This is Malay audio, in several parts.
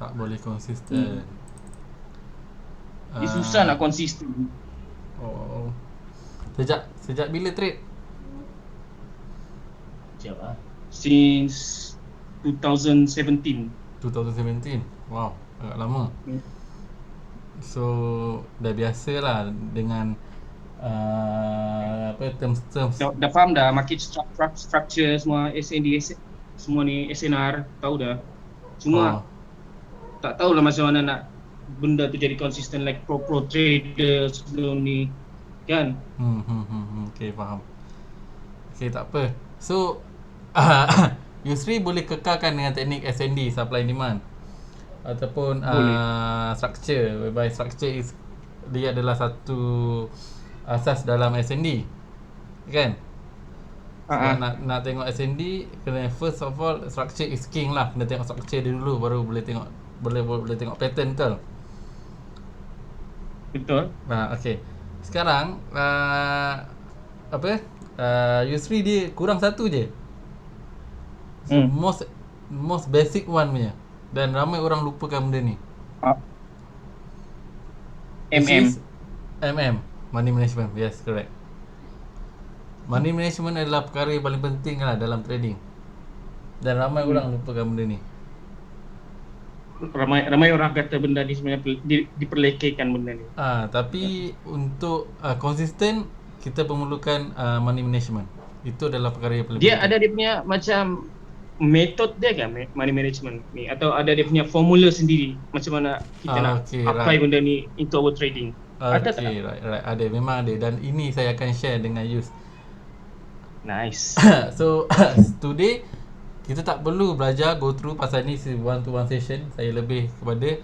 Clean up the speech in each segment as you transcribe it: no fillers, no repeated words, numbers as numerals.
Tak boleh Hmm. konsisten. Dia susah Ah, nak konsisten. oh. Sejak bila trade? Sekejap ah. Since 2017. 2017. Wow, agak lama. Hmm. So dah biasa lah dengan apa terms. Dah faham dah market structure semua SND, semua ni SNR, tahu dah. Cuma Oh, tak tahu lah macam mana nak benda tu jadi konsisten like pro trader sebelum ni kan. okay, faham. Okay, tak apa. So Yusri boleh kekalkan dengan teknik SND, supply and demand, ataupun Boleh. structure, whereby structure is dia adalah satu asas dalam SND, kan? Ah Sebab ah, nak tengok SND, kena first of all structure is king lah. Kena tengok structure dia dulu, baru boleh tengok, boleh tengok pattern ke. betul. Okay. Sekarang apa? Yusri dia kurang satu je. So Hmm. most basic one punya. Dan ramai orang lupakan benda ni. Ah, Which is MM. money management. Yes, correct. Money management adalah perkara yang paling penting lah dalam trading. Dan ramai Hmm. orang lupakan benda ni. Ramai ramai orang kata benda ni sebenarnya diperlekehkan benda ni. Tapi untuk konsisten kita memerlukan money management. Itu adalah perkara yang paling Dia penting. ada dia punya macam metod dia kan, money management ni, atau ada dia punya formula sendiri macam mana kita nak Okay, apply right. benda ni into our trading. Ada tak? Okay, right. Ada, memang ada. Dan ini saya akan share dengan Yus. Nice. So today kita tak perlu belajar go through pasal ni one to one session. Saya lebih kepada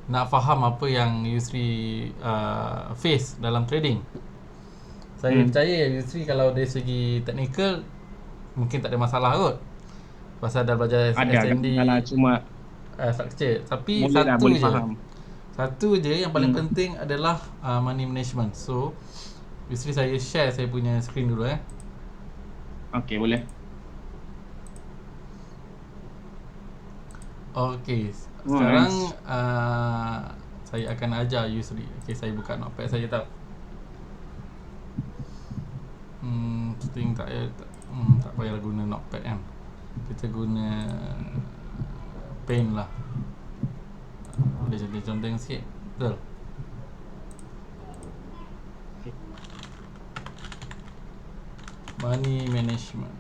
nak faham apa yang Yusri face dalam trading. Saya Hmm. percaya Yusri kalau dari segi technical mungkin tak ada masalah kot, pasal dah belajar Ada SND, masalah, cuma structure. Tapi boleh lah, boleh faham. satu je yang paling Hmm. penting adalah money management. So Yusri, saya share saya punya screen dulu. Okay, boleh. Okay, Oh, sekarang nice. saya akan ajar Yusri. Okay, saya buka notepad saya tau. Think tak payah, tak payah guna notepad kan. Kita guna pen lah. Boleh jadi conteng sikit. Betul. Okay. Money management.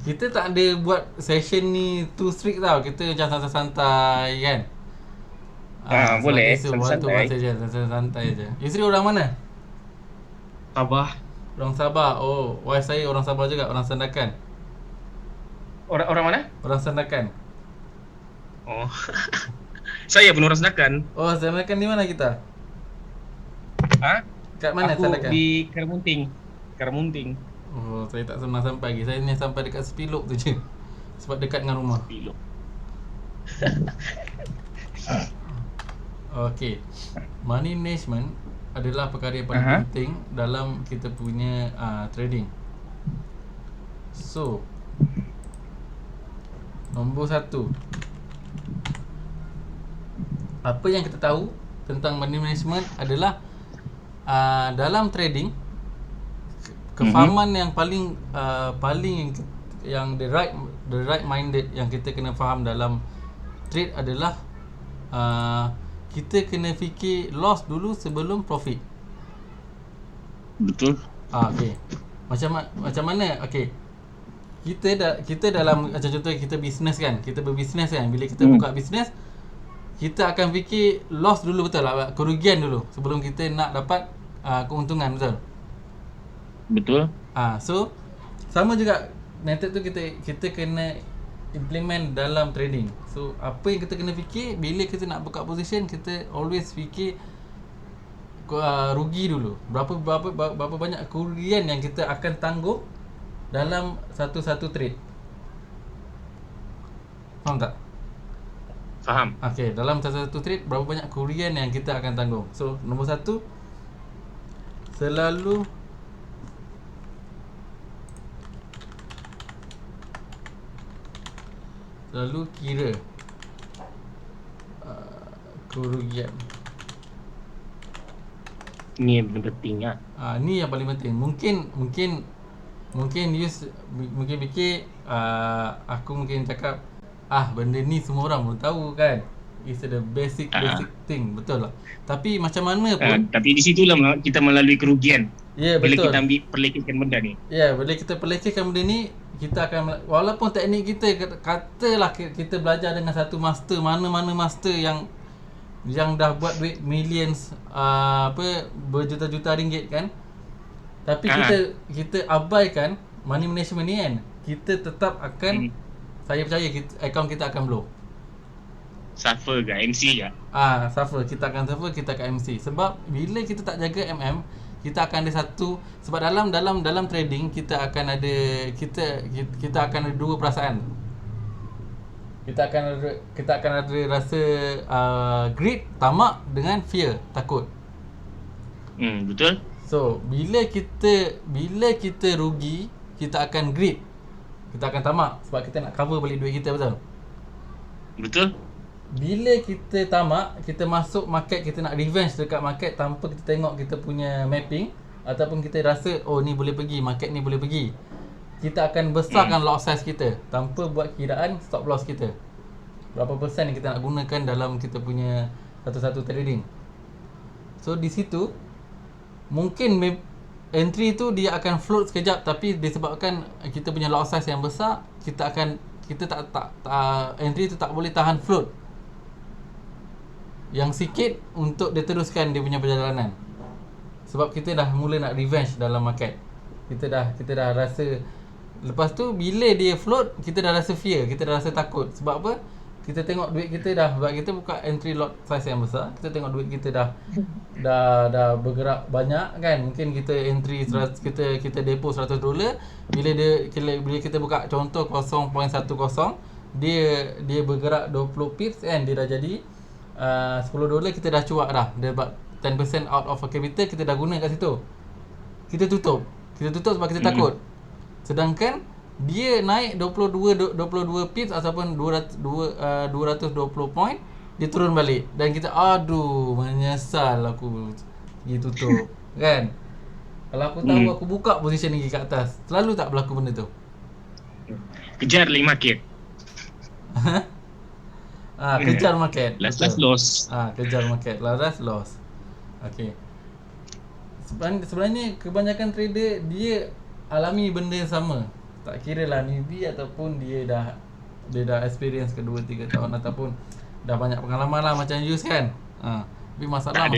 Kita tak ada buat session ni too strict tau. Kita macam santai-santai kan. Sebab Boleh, ni one to one santai-santai. session, santai-santai je. Yusri orang mana? Sabah. Orang Sabah. Oh, wife saya orang Sabah juga, orang Sandakan. Orang mana? Orang Sandakan. Oh, saya pun orang Senakan. Oh, Sandakan di mana kita? Ah, Kat mana aku Sandakan? di Karamunting. Karamunting. Oh, saya tak pernah sampai lagi. Saya ni sampai dekat Sepilok tu je. Sebab dekat dengan rumah. Sepilo. Okay. Money management adalah perkara yang paling Aha. penting dalam kita punya trading. So, nombor satu, apa yang kita tahu tentang money management adalah dalam trading, kefahaman yang paling yang the right minded yang kita kena faham dalam trade adalah kita kena fikir loss dulu sebelum profit. Betul. Okay. Macam mana? Okay. Kita dalam macam contoh kita bisnes kan. Kita berbisnes kan. Bila kita buka bisnes, kita akan fikir loss dulu, betul lah, kerugian dulu sebelum kita nak dapat keuntungan, betul. Betul. So sama juga method tu kita kena implement dalam trading. So apa yang kita kena fikir bila kita nak buka position, kita always fikir rugi dulu. Berapa banyak kerugian yang kita akan tanggung dalam satu trade. Faham tak? Faham. Okay, dalam satu trade berapa banyak kerugian yang kita akan tanggung. So nombor satu, selalu kira kerugian. Ni yang penting lah. Ni yang paling penting. Mungkin mungkin fikir aku mungkin cakap benda ni semua orang pun tahu kan. It's the basic thing, betul lah. Tapi macam mana pun Tapi di situlah kita melalui kerugian. Ya, Bila betul. kita ambil perlekehkan benda ni. Ya, bila kita perlekehkan benda ni, kita akan walaupun teknik kita katalah kita belajar dengan satu master, mana-mana master yang dah buat duit millions, berjuta-juta ringgit kan. Tapi kita abaikan money management ni kan. Kita tetap akan saya percaya akaun kita akan blow. Suffer ke MC je. Suffer, kita akan MC. Sebab bila kita tak jaga kita akan ada satu, sebab dalam trading kita akan ada dua perasaan. Kita akan ada rasa greed, tamak dengan fear, takut. Betul. So bila kita rugi, kita akan greed, kita akan tamak sebab kita nak cover balik duit kita, Betul. Bila kita tamak, kita masuk market, kita nak revenge dekat market tanpa kita tengok kita punya mapping, ataupun kita rasa ni boleh pergi, market ni boleh pergi, kita akan besarkan lot size kita tanpa buat kiraan stop loss kita, berapa persen yang kita nak gunakan dalam kita punya satu-satu trading. So di situ mungkin entry tu dia akan float sekejap, tapi disebabkan kita punya lot size yang besar, kita tak entry tu tak boleh tahan float yang sikit untuk dia teruskan dia punya perjalanan. Sebab kita dah mula nak revenge dalam market. Kita dah rasa, lepas tu bila dia float, kita dah rasa fear, kita dah rasa takut. Sebab apa? Kita tengok duit kita sebab kita buka entry lot size yang besar, kita tengok duit kita dah bergerak banyak kan. Mungkin kita entry kita depo $100, bila kita buka contoh 0.10, dia bergerak 20 pips kan, dia dah jadi $10, kita dah cuak dah. Dia buat 10% out of a capital, kita dah guna kat situ. Kita tutup sebab kita takut. Sedangkan dia naik 22 pips ataupun 220 point, dia turun balik dan kita menyesal aku pergi tutup kan. Kalau aku tahu aku buka position lagi kat atas, selalu tak berlaku benda tu. Kejar lagi market. Kejar market. Last loss. Kejar market. Last loss. Okey. Sebenarnya kebanyakan trader dia alami benda yang sama. Tak kira lah newbie ataupun dia dah experience ke 2-3 tahun ataupun dah banyak pengalaman lah macam Yus kan. Tapi masalah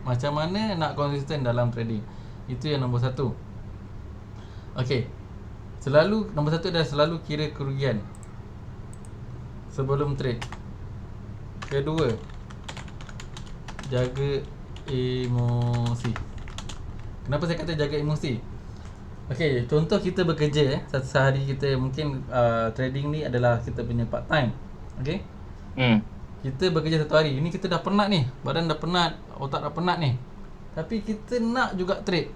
macam mana nak konsisten dalam trading. Itu yang nombor satu. Okey. Nombor satu adalah selalu kira kerugian sebelum trade. Kedua, jaga emosi. Kenapa saya kata jaga emosi? Okey, contoh kita bekerja satu sehari kita mungkin trading ni adalah kita punya part time. Okey? Kita bekerja satu hari. Ini kita dah penat ni. Badan dah penat, otak dah penat ni. Tapi kita nak juga trade.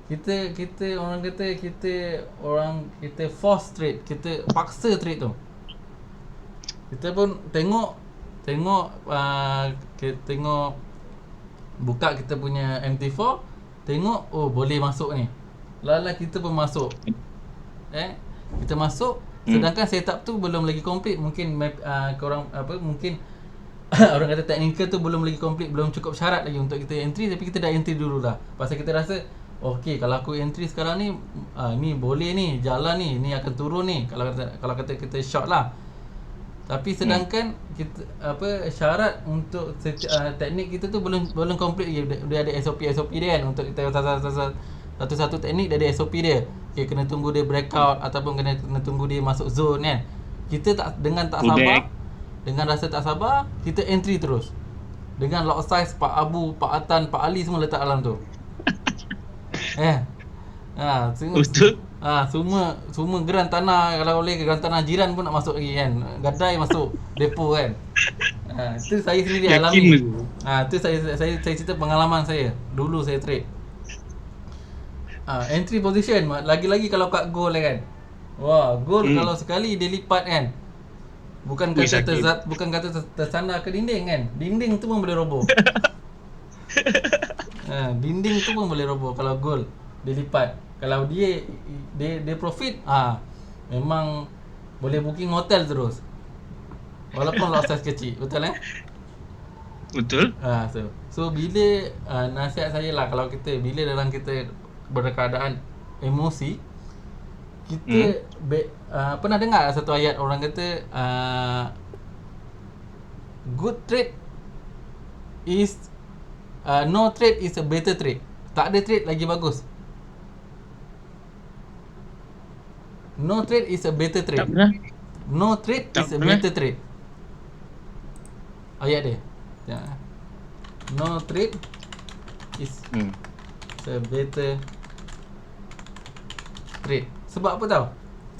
Kita force trade, kita paksa trade tu. Kita pun tengok buka kita punya MT4, tengok boleh masuk ni. Lala kita pun masuk. Kita masuk, sedangkan setup tu belum lagi complete. Mungkin mungkin orang kata technical tu belum lagi complete, belum cukup syarat lagi untuk kita entry, tapi kita dah entry dulu lah. Pasal kita rasa okey, kalau aku entry sekarang ni ni boleh ni, jalan ni akan turun ni. Kalau kata kita short lah. Tapi sedangkan kita syarat untuk teknik kita tu belum complete lagi. Dia ada SOP dia kan, untuk kita satu teknik dia ada SOP dia. Okey, kena tunggu dia breakout ataupun kena tunggu dia masuk zone kan. Kita dengan rasa tak sabar, kita entry terus. Dengan lot size Pak Abu, Pak Atan, Pak Ali semua letak dalam tu. Semua geran tanah, kalau boleh geran tanah jiran pun nak masuk lagi kan. Gadai masuk depo kan. Itu saya sendiri alami. Itu saya cerita pengalaman saya. Dulu saya trade. Entry position lagi-lagi kalau kat gold kan. Wah, gold kalau sekali dia lipat kan. Bukan Ui, kata sakit. tersandar ke dinding kan. Dinding tu pun boleh roboh. Dinding tu pun boleh roboh kalau gold dia lipat. Kalau dia profit, memang boleh booking hotel terus. Walaupun lot size kecil, betul eh? Betul. So bila nasihat saya lah, kalau bila dalam kita berkeadaan emosi, Hmm. kita pernah dengar satu ayat orang kata good trade is no trade is a better trade. Tak ada trade lagi bagus. No trade is a better Tak trade. pernah. No trade is Tak a pernah. better trade. Ayat dia. Ya. No trade is Hmm. a better trade. Sebab apa tahu?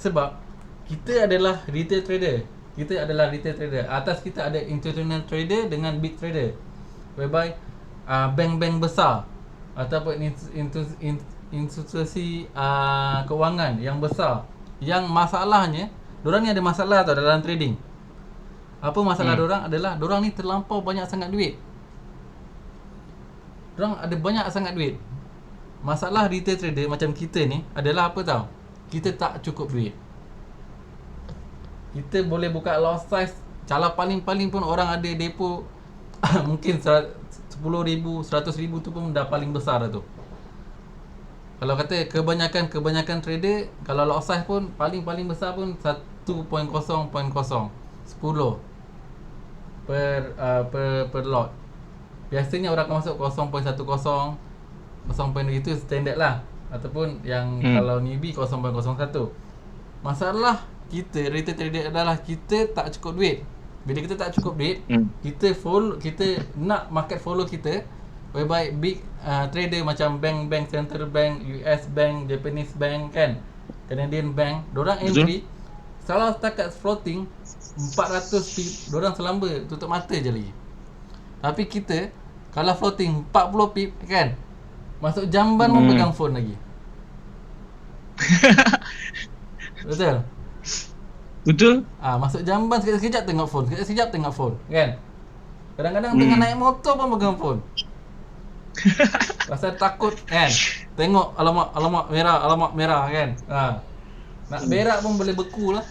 Sebab kita adalah retail trader. Kita adalah retail trader. Atas kita ada institutional trader dengan big trader. Whereby bank-bank besar ataupun institusi kewangan yang besar, yang masalahnya dorang ni ada masalah tau dalam trading. Apa masalah dorang adalah dorang ni terlampau banyak sangat duit. Dorang ada banyak sangat duit. Masalah retail trader macam kita ni adalah apa tau? Kita tak cukup duit. Kita boleh buka lot size, cala paling-paling pun orang ada depo mungkin 10,000, 100,000 tu pun dah paling besar dah tu. Kalau kata kebanyakan trader, kalau lot size pun paling besar pun 1.0.0 10 per lot. Biasanya orang akan masuk 0.10, 0.2 itu standard lah. Ataupun yang kalau newbie 0.01. Masalah kita retail trader adalah kita tak cukup duit. Bila kita tak cukup duit, kita nak market follow kita, whereby big trader macam bank, central bank, US bank, Japanese bank kan, Canadian bank, dorang entry salah setakat floating 400 pip, dorang selamba tutup mata je lagi. Tapi kita kalau floating 40 pip kan, masuk jamban pun pegang phone lagi. Betul? Betul. Masuk jamban sekejap tengok phone, sekejap tengok phone kan. Kadang-kadang tengah naik motor pun pegang phone. Pasal takut kan. Tengok alamak merah kan. Nak berak pun boleh beku lah.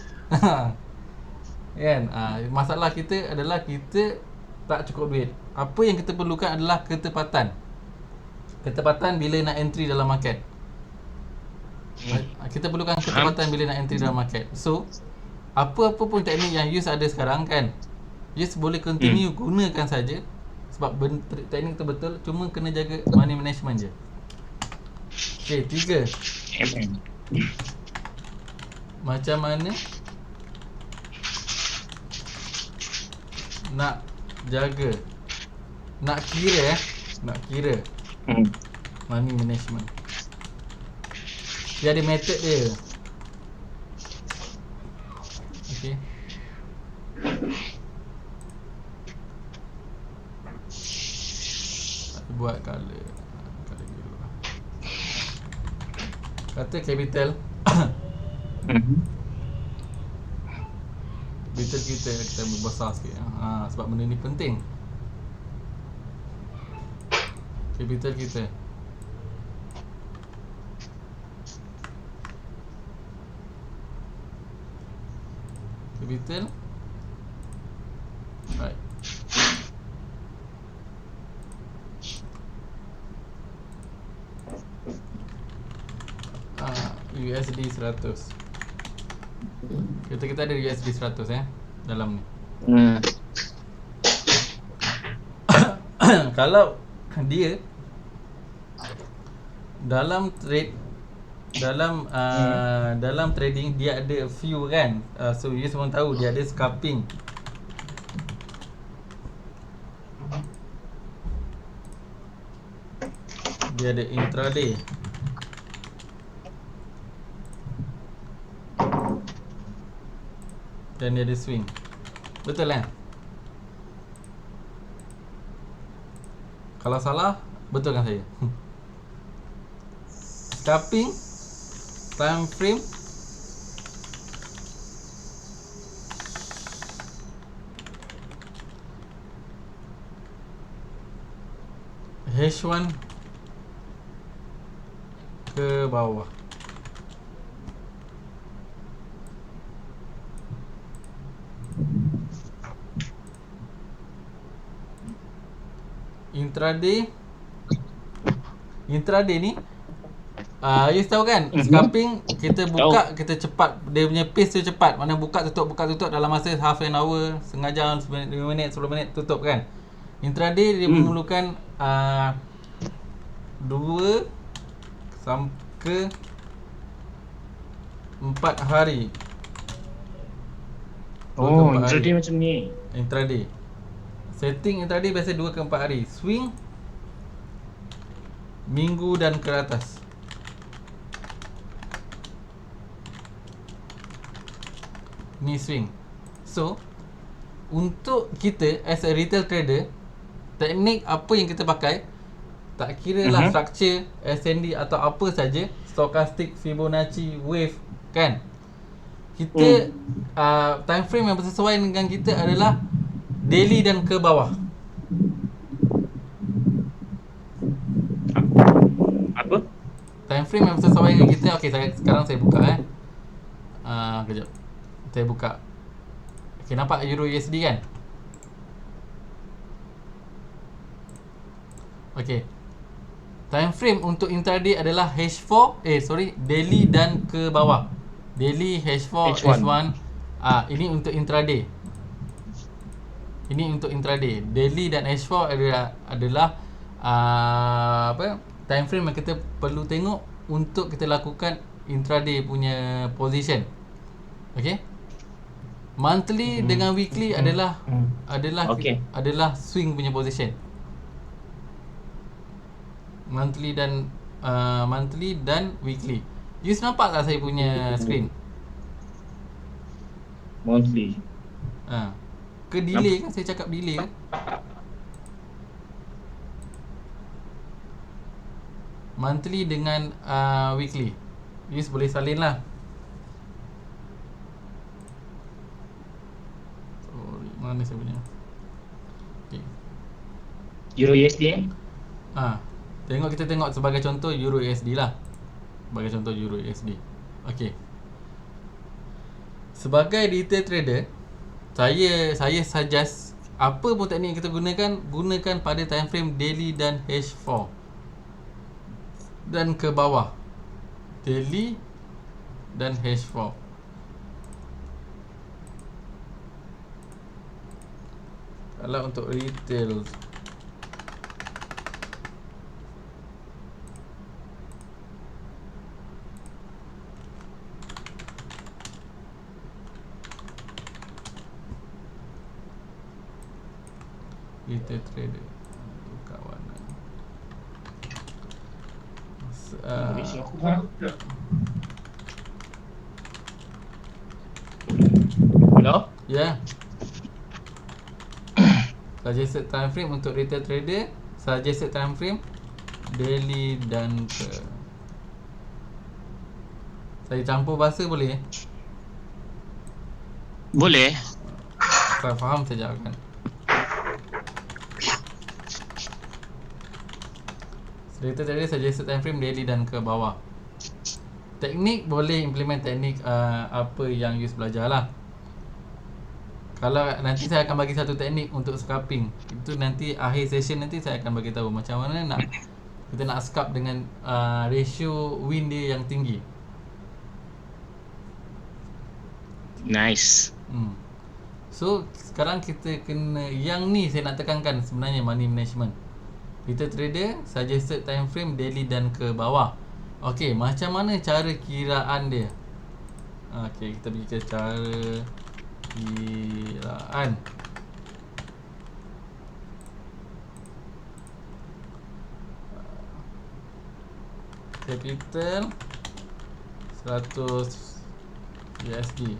Kan? Masalah kita adalah kita tak cukup duit. Apa yang kita perlukan adalah ketepatan. Ketepatan bila nak entry dalam market. Kita perlukan ketepatan bila nak entry dalam market. So, apa-apa pun teknik yang use ada sekarang kan, use boleh continue gunakan saja. Sebab teknik tu betul, cuma kena jaga money management je. Okay, 3. Macam mana nak jaga, nak kira money management. Dia ada method dia. Okay. Buat color biru lah. Kata capital capital kita besar sikit. Sebab benda ni penting. Capital kita right. USD 100. Kita ada USD 100 dalam ni. Kalau dia dalam trade, dalam trading dia ada few kan. So you semua tahu dia ada scalping. Dia ada intraday. Dan dia ada swing. Betul kan? Kalau salah, betulkan saya. Scalping, time frame, H1 ke bawah. Intraday ni you tahu kan, scalping kita buka, kita cepat, dia punya pace tu cepat. Mana buka tutup dalam masa half an hour, setengah jam, 5 minit, 10 minit tutup kan. Intraday dia memerlukan 2 sampai 4 hari. Oh, intraday macam ni. Intraday. Setting intraday biasa 2 ke 4 hari. Swing minggu dan ke atas. Ni swing. So, untuk kita as a retail trader, teknik apa yang kita pakai, tak kira lah structure, SND atau apa saja, stochastic, Fibonacci, wave, kan? Kita time frame yang bersesuaian dengan kita adalah daily dan ke bawah. Apa? Time frame yang bersesuaian dengan kita. Okey, sekarang saya buka kejap. Saya buka. Okey, nampak Euro USD kan? Okey. Time frame untuk intraday adalah daily dan ke bawah. Daily H4, H1. Ini untuk intraday. Ini untuk intraday. Daily dan H4 adalah time frame yang kita perlu tengok untuk kita lakukan intraday punya position. Okey. Monthly dengan weekly adalah swing punya position. Monthly dan weekly. You nampak tak saya punya screen? Monthly. Ke delay kan? Saya cakap delay kan? Monthly dengan weekly. You boleh salin lah. Sorry, mana saya punya? Okay. Euro USD kita tengok sebagai contoh Euro USD lah. Sebagai contoh Euro USD. Okey. Sebagai retail trader, saya suggest apa pun teknik yang kita gunakan pada time frame daily dan H4 dan ke bawah. Daily dan H4. Kalau untuk retail, retail trader, tukar warna. Hello? Ya. Suggested time frame untuk retail trader, suggested time frame daily dan ke. Saya campur bahasa boleh? Boleh. Saya faham saja kan. Retail trader suggested time frame daily dan ke bawah. Teknik boleh implement teknik apa yang you belajar lah. Kalau nanti saya akan bagi satu teknik untuk scalping. Itu nanti akhir session nanti saya akan bagi tahu macam mana kita nak scalp dengan ratio win dia yang tinggi. Nice. So sekarang kita kena, yang ni saya nak tekankan sebenarnya, money management. Retail trader suggested time frame daily dan ke bawah. Okey, macam mana cara kiraan dia? Okey, kita pergi ke cara kiraan. Capital 100 USD.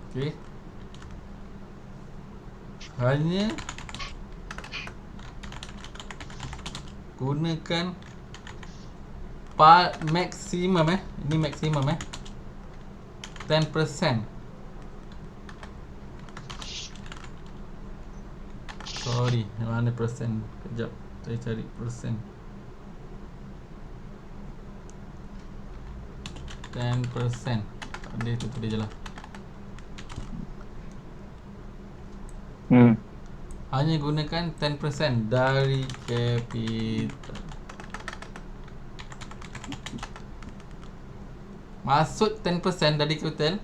Okey. Hanya gunakan maksimum ini maksimum 10%. Sorry, mana persen? Kejap, saya cari persen. 10%. Dia tu dia je lah. Hanya gunakan 10% dari capital. Maksud 10% dari capital,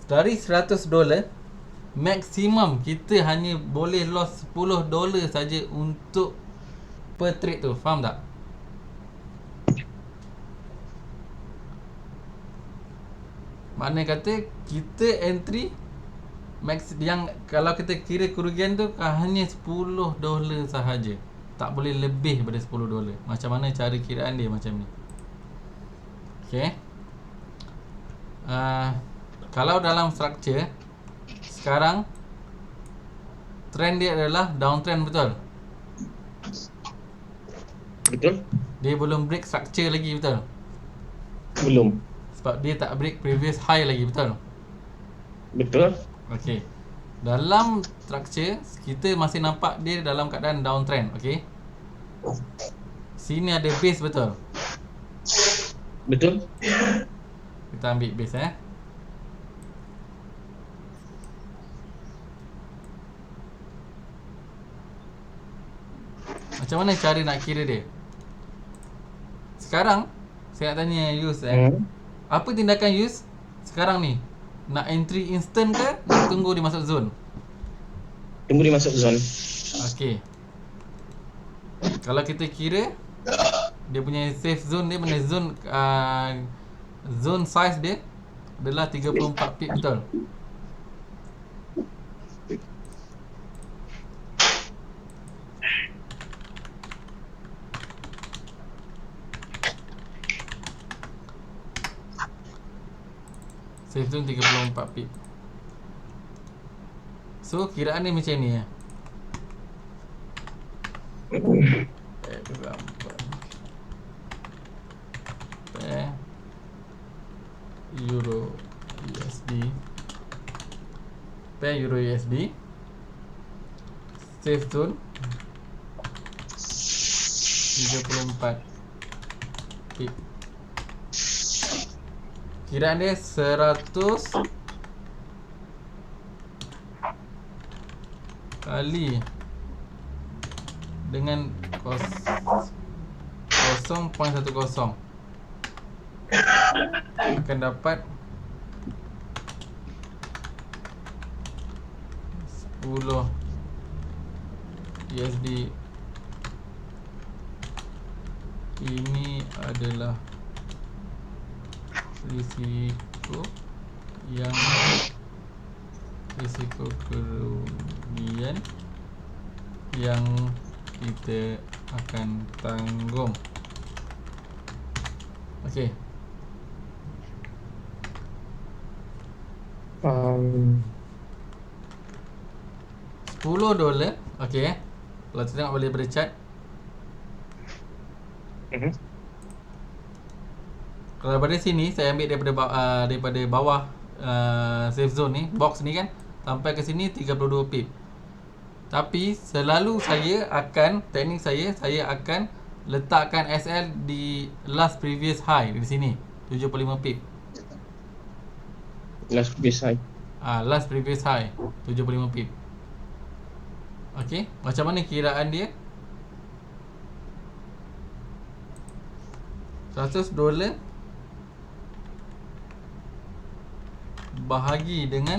dari $100, maksimum kita hanya boleh loss $10 saja untuk per trade tu. Faham tak? Makna kata kita entry max yang kalau kita kira kerugian tu hanya $10 sahaja. Tak boleh lebih daripada $10. Macam mana cara kiraan dia macam ni. Okay. Kalau dalam structure sekarang trend dia adalah downtrend, betul? Betul? Dia belum break structure lagi, betul? Belum. Sebab dia tak break previous high lagi, betul? Betul? Okey. Dalam structure kita masih nampak dia dalam keadaan downtrend, okey? Sini ada base, betul? Betul? Kita ambil base Macam mana cara nak kira dia? Sekarang saya nak tanya Yus apa tindakan Yus sekarang ni? Nak entry instant ke nak tunggu dia masuk zone? Tunggu dia masuk zone. Okey. Kalau kita kira dia punya safe zone dia, mana zone zone size dia adalah 34 pip, betul? Safe zone 34 pip. So kiraan dia macam ni Euro USD pair Euro USD safe zone 34 pip. Kiraan dia 100 kali dengan 0.10 akan dapat 10 USD. Ini adalah risiko kerugian yang kita akan tanggung. Okey. $10. Okey. Kalau kita tengok boleh pada chart. Kalau daripada sini saya ambil daripada bawah safe zone ni, box ni kan, sampai ke sini 32 pip. Tapi selalu teknik saya akan letakkan SL di last previous high di sini, 75 pip. Last previous high. Last previous high 75 pip. Okey, macam mana kiraan dia? $100 bahagi dengan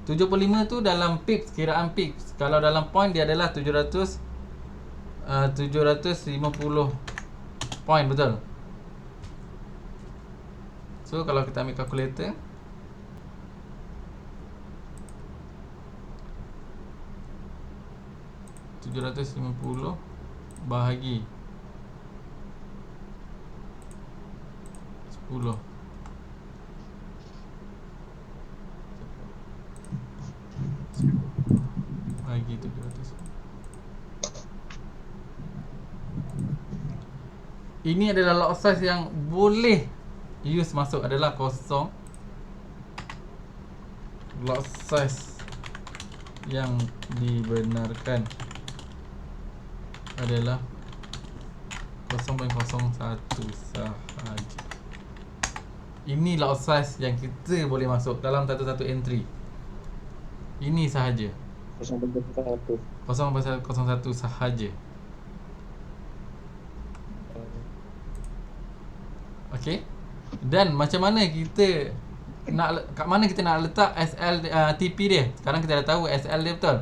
75 tu dalam pips, kiraan pips. Kalau dalam point dia adalah 750 point, betul? So kalau kita ambil calculator, $750 bahagi 10 bagi 700. Ini adalah lot size yang boleh use masuk adalah kosong. Lot size yang dibenarkan adalah 0.01 sahaja. Ini lot size yang kita boleh masuk dalam satu-satu entry. Ini sahaja. 0.1. 0.01 sahaja. Okey. Dan macam mana kita nak, kat mana kita nak letak SL TP dia? Sekarang kita dah tahu SL dia, betul?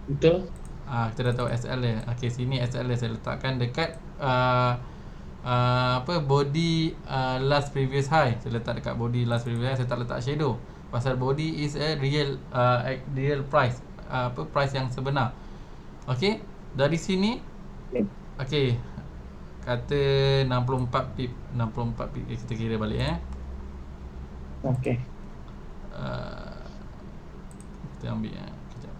Betul. Kita dah tahu SL dia. Okey, sini SL dia saya letakkan dekat body last previous high. Saya letak dekat body last previous high. Saya tak letak shadow pasal body is a real price, price yang sebenar. Okey, dari sini okey, kata 64 pip. 64 pip kita kira balik Okey. Kita ambil kejap.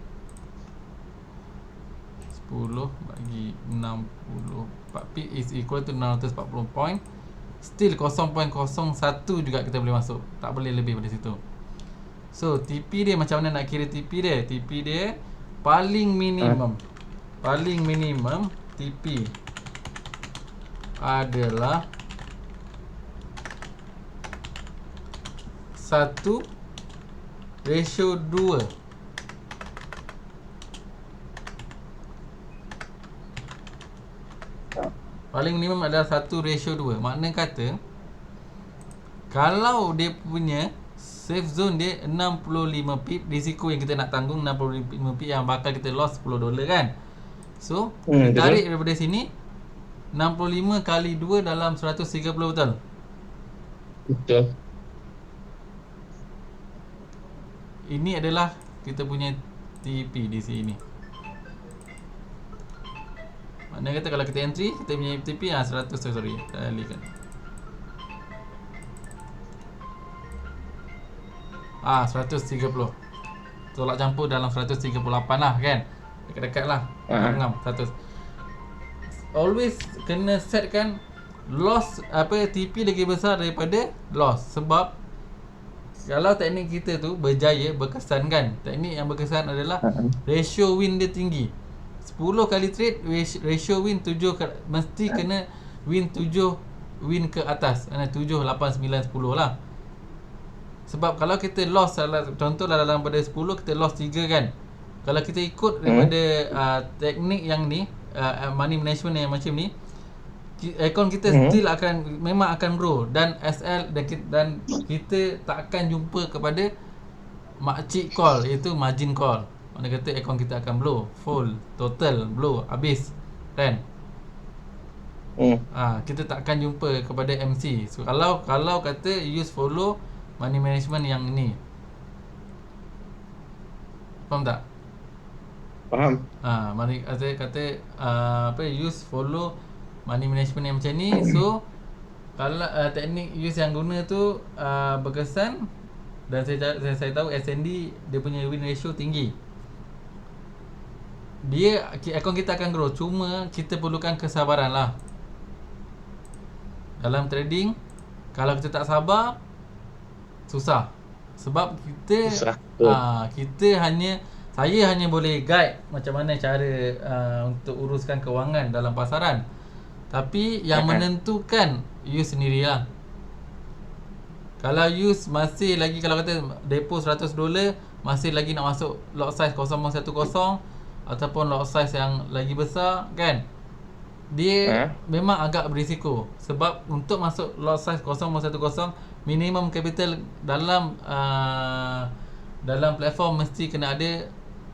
10 bagi 64 pip is equal to 640 point. Still 0.01 juga kita boleh masuk. Tak boleh lebih pada situ. So TP dia macam mana nak kira TP dia? TP dia paling minimum. Paling minimum TP adalah 1:2. Paling minimum adalah 1:2. Makna kata kalau dia punya safe zone dia 65 pip, risiko yang kita nak tanggung 65 pip yang bakal kita loss $10 kan. So kita tarik daripada sini 65 kali 2 dalam 130, betul? Betul. Ini adalah kita punya TP di sini. Maknanya kata kalau kita entry, kita punya TP 100, sorry, kalikan 130. Tolak campur dalam 138 lah kan. Dekat-dekat lah. 100. Always kena setkan loss TP lagi besar daripada loss. Sebab kalau teknik kita tu berjaya, berkesan kan. Teknik yang berkesan adalah ratio win dia tinggi. 10 kali trade, ratio win 7 mesti kena win 7 win ke atas. 7, 8, 9, 10 lah. Sebab kalau kita loss, contohlah dalam pada 10 kita loss 3 kan. Kalau kita ikut daripada teknik yang ni, money management yang macam ni, akaun kita still memang akan grow. Dan SL dan kita tak akan jumpa kepada makcik call, iaitu margin call. Mana kata akaun kita akan blow, full, total, blow, habis kan. Kita tak akan jumpa kepada MC. So kalau kata use follow money management yang ni, faham tak? Faham. Mari kata use follow money management yang macam ni. So kalau teknik use yang guna tu berkesan, dan saya tahu SND dia punya win ratio tinggi. Akaun kita akan grow, cuma kita perlukan kesabaran lah. Dalam trading, kalau kita tak sabar, susah. Sebab saya hanya boleh guide macam mana cara untuk uruskan kewangan dalam pasaran. Tapi yang menentukan you sendirilah. Kalau you masih lagi, kalau kata depo $100, masih lagi nak masuk lot size 0.10 ataupun lot size yang lagi besar kan, dia memang agak berisiko. Sebab untuk masuk lot size 0.10, minimum capital dalam platform mesti kena ada,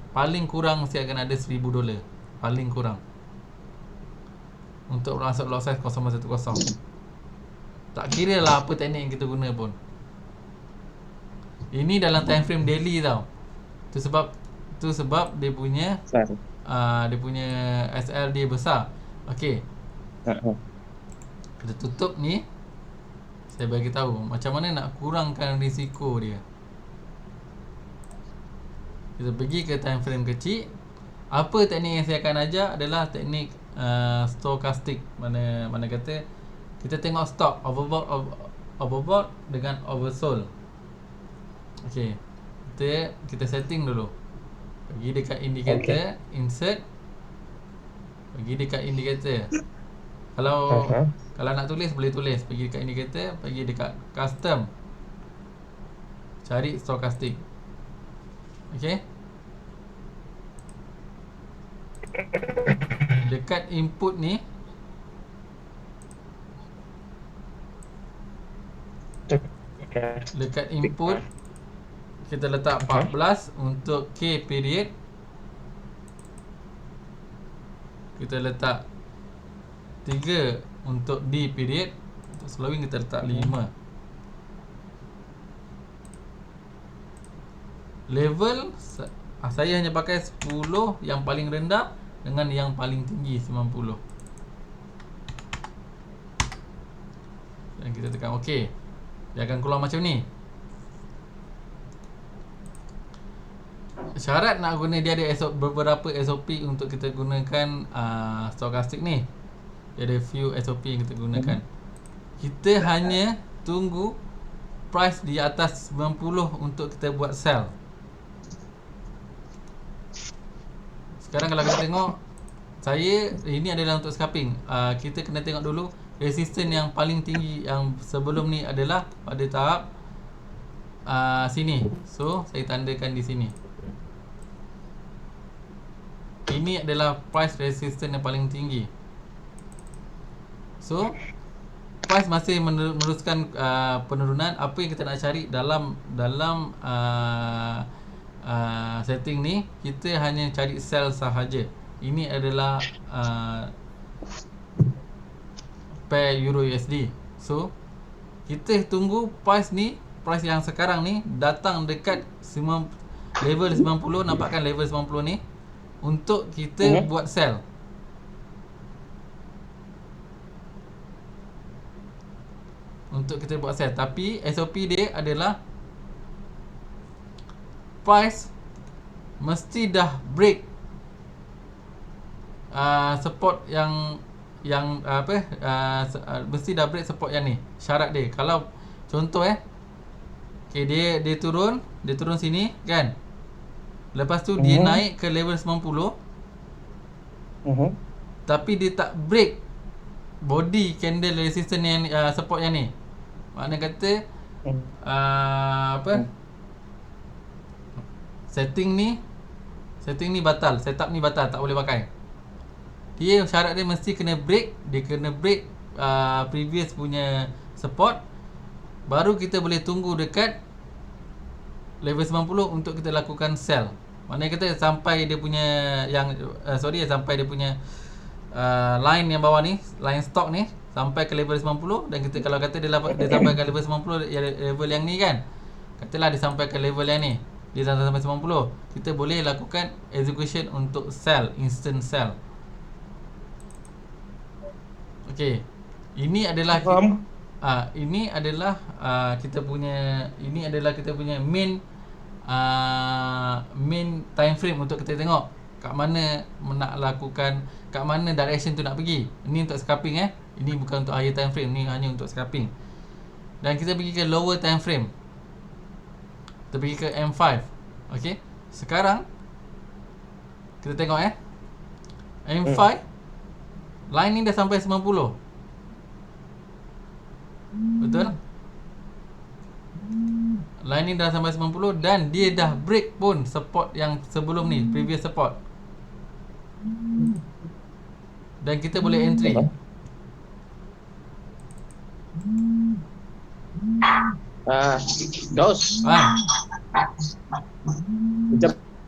paling kurang mesti akan ada $1,000, paling kurang, untuk masuk lot size 0.10. Tak kira lah apa teknik yang kita guna pun. Ini dalam time frame daily tau. Tu sebab dia punya SL dia besar. Okey. Kita tutup ni. Saya bagi tahu macam mana nak kurangkan risiko dia. Kita pergi ke time frame kecil. Apa teknik yang saya akan ajar adalah teknik stochastic. Mana kata kita tengok stock overbought dengan oversold. Okey. Kita setting dulu. Pergi dekat indicator, insert, pergi dekat indicator. Kalau kalau nak tulis boleh tulis, pergi dekat indicator, pergi dekat custom, cari stochastic. Okey. Dekat input ni, dekat input kita letak 14 untuk K period. Kita letak 3 untuk D period. Untuk slowing kita letak 5. Level saya hanya pakai 10 yang paling rendah dengan yang paling tinggi 90. Dan kita tekan OK. Dia akan keluar macam ni. Syarat nak guna dia ada beberapa SOP untuk kita gunakan stochastic ni. Dia ada few SOP yang kita gunakan. Kita hanya tunggu price di atas 90 untuk kita buat sell. Sekarang kalau kita tengok, ini adalah untuk scalping. Kita kena tengok dulu resistance yang paling tinggi yang sebelum ni adalah pada tahap sini. So saya tandakan di sini. Ini adalah price resistance yang paling tinggi. So price masih meneruskan penurunan. Apa yang kita nak cari dalam setting ni, kita hanya cari sell sahaja. Ini adalah pair Euro USD. So kita tunggu price ni, price yang sekarang ni datang dekat level 90. Nampakkan level 90 ni untuk kita buat sell. Untuk kita buat sell. Tapi SOP dia adalah price mesti dah break support yang mesti dah break support yang ni. Syarat dia. Kalau contoh okay, dia turun sini kan. Lepas tu dia naik ke level 90. Tapi dia tak break body candle resistance yang support yang ni. Makna kata setting ni batal, setup ni batal, tak boleh pakai. Dia syarat dia mesti kena break, dia kena break previous punya support, baru kita boleh tunggu dekat level 90 untuk kita lakukan sell. Maknanya kita sampai dia punya sampai dia punya line yang bawah ni, line stock ni sampai ke level 90. Dan kita kalau kata dia sampai ke level 90, level yang ni kan, katalah dia sampai ke level yang ni, dia sampai 90, kita boleh lakukan execution untuk sell, instant sell. Okey. Ini adalah kita punya main time frame untuk kita tengok kat mana nak lakukan, kat mana direction tu nak pergi. Ini untuk scalping Ini bukan untuk higher time frame, ni hanya untuk scalping. Dan kita pergi ke lower time frame. Kita pergi ke M5. Okey. Sekarang kita tengok M5 line ni dah sampai 90. Betul? Line ni dah sampai 90 dan dia dah break pun support yang sebelum ni, previous support. Dan kita boleh entry. Dos.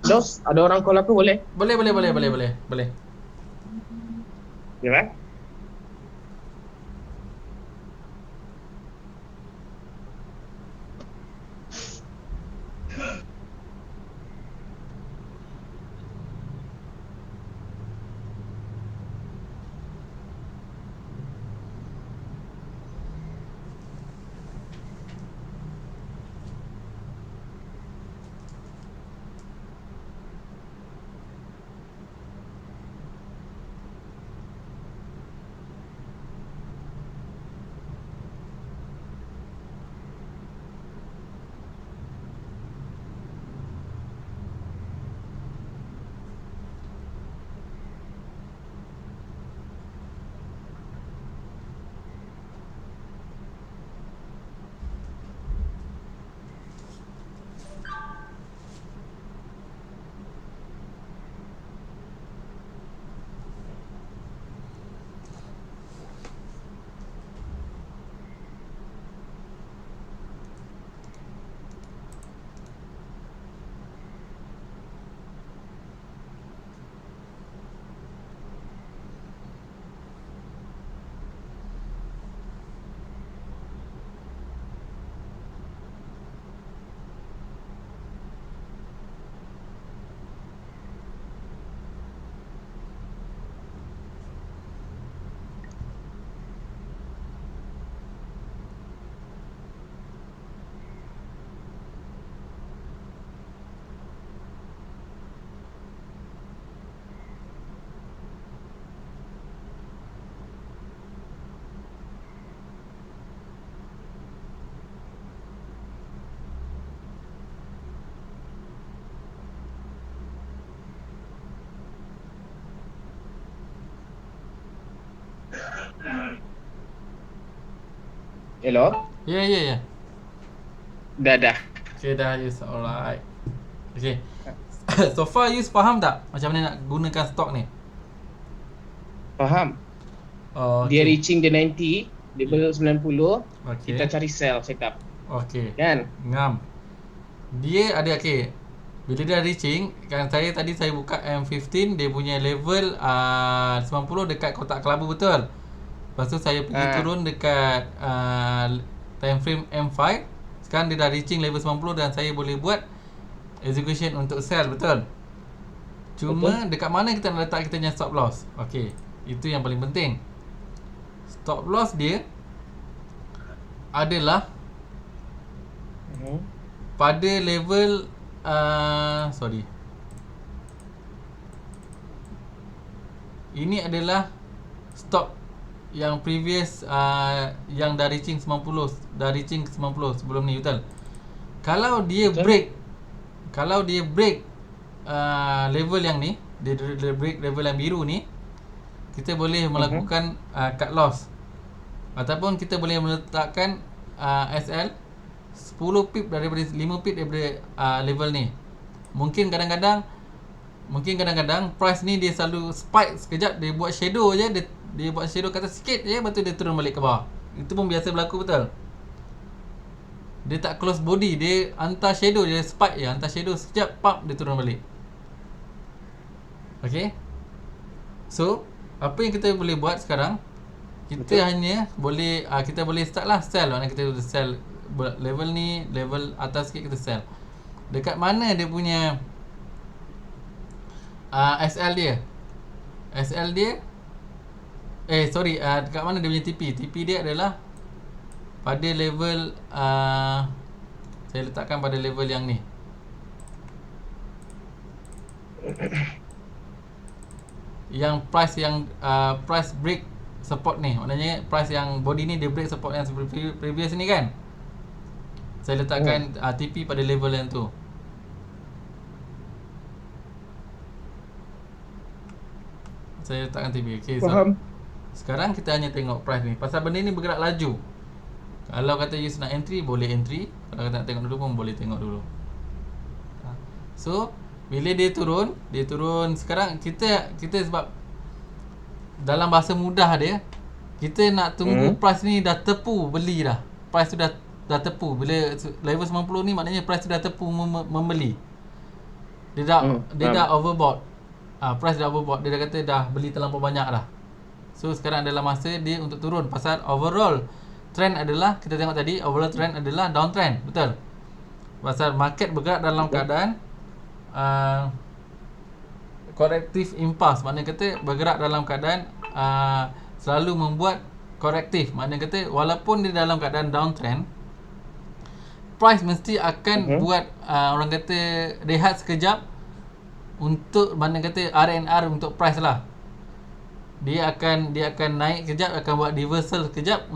Dos, ada orang call aku boleh? Boleh. Ya, Hello? Ya, ya, ya. Dah. Okay, dah Yus. Alright. Okay. So far Yus faham tak macam mana nak gunakan stok ni? Faham. Oh, Dia okay. reaching the 90, level 90, Okay. kita cari sell setup. Okay. Kan? Ngam. Dia ada okay. Bila dia reaching, kan tadi saya buka M15, dia punya level 90 dekat kotak kelabu betul. Lepas tu saya pergi turun dekat time frame M5. Sekarang dia dah reaching level 90 dan saya boleh buat execution untuk sell betul. Cuma dekat mana kita nak letak kita punya stop loss? Okey, itu yang paling penting. Stop loss dia adalah pada level sorry. Ini adalah stop yang previous yang dah reaching 90 sebelum ni betul. Kalau dia break level yang ni, dia break level yang biru ni, kita boleh melakukan cut loss ataupun kita boleh meletakkan SL 10 pip daripada 5 pip daripada level ni. Mungkin kadang-kadang price ni dia selalu spike sekejap, dia buat shadow je, dia buat shadow kat atas sikit je, lepas tu dia turun balik ke bawah. Itu pun biasa berlaku betul. Dia tak close body, dia hantar shadow je, spike je, hantar shadow sekejap, pop, dia turun balik. Okay. So apa yang kita boleh buat sekarang, kita hanya boleh kita boleh start lah sell. Mana kita boleh sell level ni, level atas sikit kita sell. Dekat mana dia punya SL dia? SL dia dekat mana dia punya TP? TP dia adalah pada level saya letakkan pada level yang ni. Yang price break support ni. Maknanya price yang body ni dia break support yang previous ni kan. Saya letakkan TP pada level yang tu. Saya letakkan TP. Okay, Faham. So sekarang kita hanya tengok price ni. Pasal benda ni bergerak laju. Kalau kata you nak entry, boleh entry. Kalau kata nak tengok dulu pun boleh tengok dulu. So bila dia turun sekarang kita sebab dalam bahasa mudah dia, kita nak tunggu price ni dah tepu beli dah. Price tu dah tepu. Bila level 90 ni maknanya price tu dah tepu membeli. Dia dah overbought. Price dah overbought. Dia dah kata dah beli terlampau banyak dah. So sekarang adalah masa dia untuk turun. Pasal overall trend adalah, kita tengok tadi, overall trend adalah downtrend. Betul? Pasal market bergerak dalam keadaan corrective impulse. Maknanya kata bergerak dalam keadaan selalu membuat korektif. Maknanya kata walaupun dia dalam keadaan downtrend, price mesti akan buat orang kata rehat sekejap untuk, maknanya kata R&R untuk price lah. Dia akan naik kejap, akan buat reversal sekejap,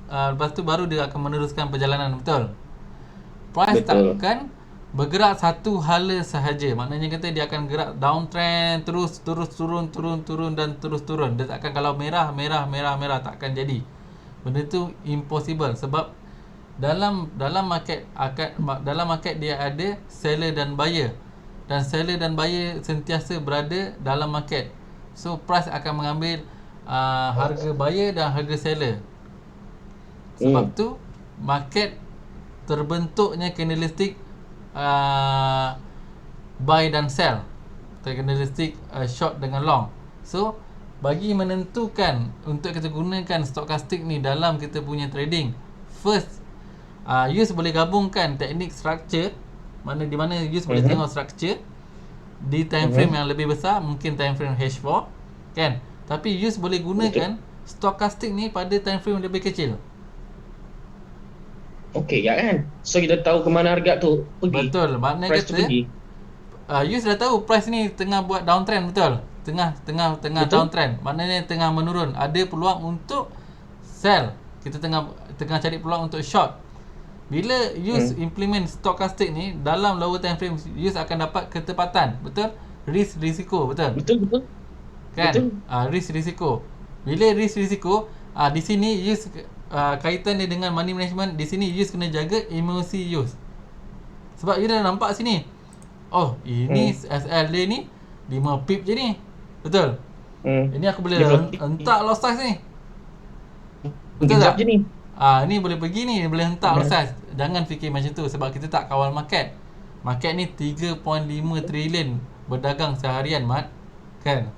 lepas tu baru dia akan meneruskan perjalanan. Betul? Price takkan bergerak satu hala sahaja. Maknanya kata dia akan gerak downtrend, terus turun dan terus turun. Dia takkan kalau merah takkan jadi. Benda tu impossible sebab dalam market dia ada seller dan buyer. Dan seller dan buyer sentiasa berada dalam market. So price akan mengambil harga buyer dan harga seller. Sebab tu market terbentuknya candlestick buy dan sell, candlestick short dengan long. So bagi menentukan untuk kita gunakan stokastik ni dalam kita punya trading, first use boleh gabungkan teknik structure, di mana use boleh tengok structure di time frame yang lebih besar, mungkin time frame H4 kan, tapi use boleh gunakan stokastik ni pada time frame yang lebih kecil. Okey ya kan? So kita tahu ke mana harga tu pergi. Betul. Maknanya price kata you dah tahu price ni tengah buat downtrend, betul? Tengah downtrend. Maknanya tengah menurun. Ada peluang untuk sell. Kita tengah cari peluang untuk short. Bila use implement stokastik ni dalam lower time frame, use akan dapat ketepatan. Betul? Risiko, betul? Betul. Kan? Risk risiko. Bila risk risiko, di sini use kaitan dia dengan money management, di sini use kena jaga emosi use. Sebab you dah nampak sini, oh ini SL dia ni 5 pip je ni. Betul? Ini aku boleh hentak loss size ni. Betul tak? Je ni. Ni boleh pergi ni, boleh hentak loss size. Jangan fikir macam tu sebab kita tak kawal market. Market ni 3.5 trilion berdagang seharian, Mat. Kan?